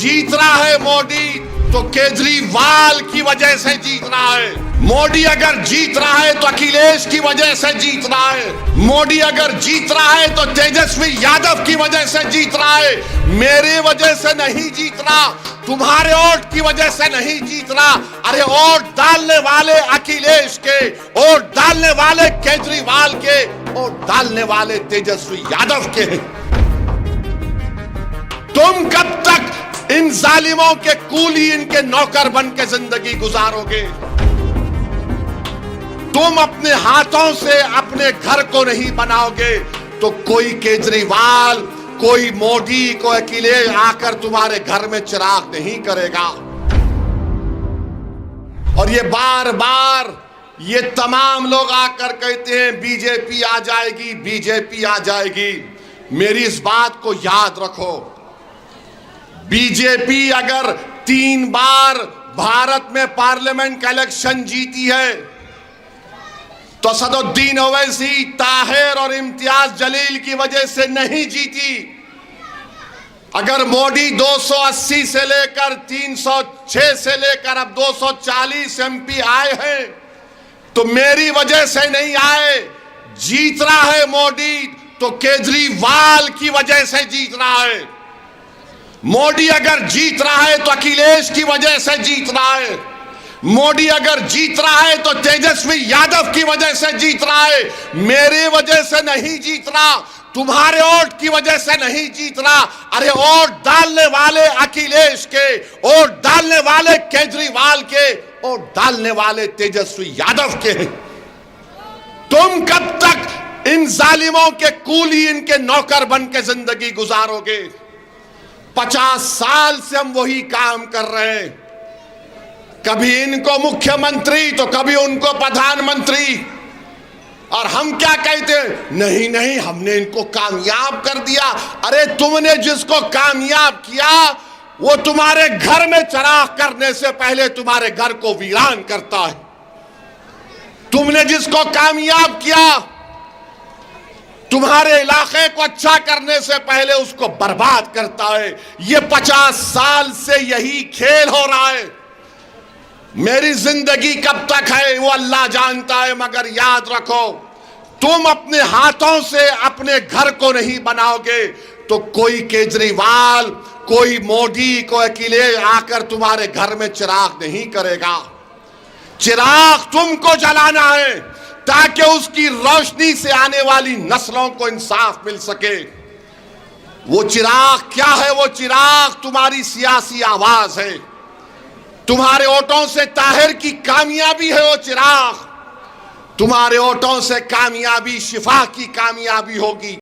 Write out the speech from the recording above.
जीत रहा है मोदी तो केजरीवाल की वजह से जीत रहा है। मोदी अगर जीत रहा है तो अखिलेश की वजह से जीत रहा है। मोदी अगर जीत रहा है तो तेजस्वी यादव की वजह से जीत रहा है। मेरे वजह से नहीं जीत रहा, तुम्हारे वोट की वजह से नहीं जीत रहा। अरे वोट डालने वाले अखिलेश के, वोट डालने वाले केजरीवाल के, वोट डालने वाले तेजस्वी यादव के हैं। तुम कब तक इन जालिमों के कूली, इनके नौकर बन के जिंदगी गुजारोगे? तुम अपने हाथों से अपने घर को नहीं बनाओगे तो कोई केजरीवाल, कोई मोदी, कोई अखिलेश आकर तुम्हारे घर में चिराग नहीं करेगा। और ये बार बार ये तमाम लोग आकर कहते हैं बीजेपी आ जाएगी, बीजेपी आ जाएगी। मेरी इस बात को याद रखो, बीजेपी अगर 3 बार भारत में पार्लियामेंट का इलेक्शन जीती है तो असदुद्दीन ओवैसी, ताहिर और इम्तियाज जलील की वजह से नहीं जीती। अगर मोदी 280 से लेकर 306 से लेकर अब 240 एमपी आए हैं तो मेरी वजह से नहीं आए। जीत रहा है मोदी तो केजरीवाल की वजह से जीत रहा है। मोदी अगर जीत रहा है तो अखिलेश की वजह से जीत रहा है। मोदी अगर जीत रहा है तो तेजस्वी यादव की वजह से जीत रहा है। मेरे वजह से नहीं जीत रहा, तुम्हारे वोट की वजह से नहीं जीत रहा। अरे वोट डालने वाले अखिलेश के, वोट डालने वाले केजरीवाल के, वोट डालने वाले तेजस्वी यादव के हैं। तुम कब तक इन जालिमों के कूली, इनके नौकर बन के जिंदगी गुजारोगे? 50 साल से हम वही काम कर रहे हैं, कभी इनको मुख्यमंत्री तो कभी उनको प्रधानमंत्री। और हम क्या कहते हैं? नहीं नहीं, हमने इनको कामयाब कर दिया। अरे तुमने जिसको कामयाब किया वो तुम्हारे घर में चिराग करने से पहले तुम्हारे घर को वीरान करता है। तुमने जिसको कामयाब किया तुम्हारे इलाके को अच्छा करने से पहले उसको बर्बाद करता है। ये 50 साल से यही खेल हो रहा है। मेरी जिंदगी कब तक है वो अल्लाह जानता है, मगर याद रखो, तुम अपने हाथों से अपने घर को नहीं बनाओगे तो कोई केजरीवाल, कोई मोदी, कोई अखिलेश आकर तुम्हारे घर में चिराग नहीं करेगा। चिराग तुमको जलाना है ताकि उसकी रोशनी से आने वाली नस्लों को इंसाफ मिल सके। वो चिराग क्या है? वो चिराग तुम्हारी सियासी आवाज है। तुम्हारे वोटों से ताहिर की कामयाबी है वो चिराग। तुम्हारे वोटों से कामयाबी, शिफा की कामयाबी होगी।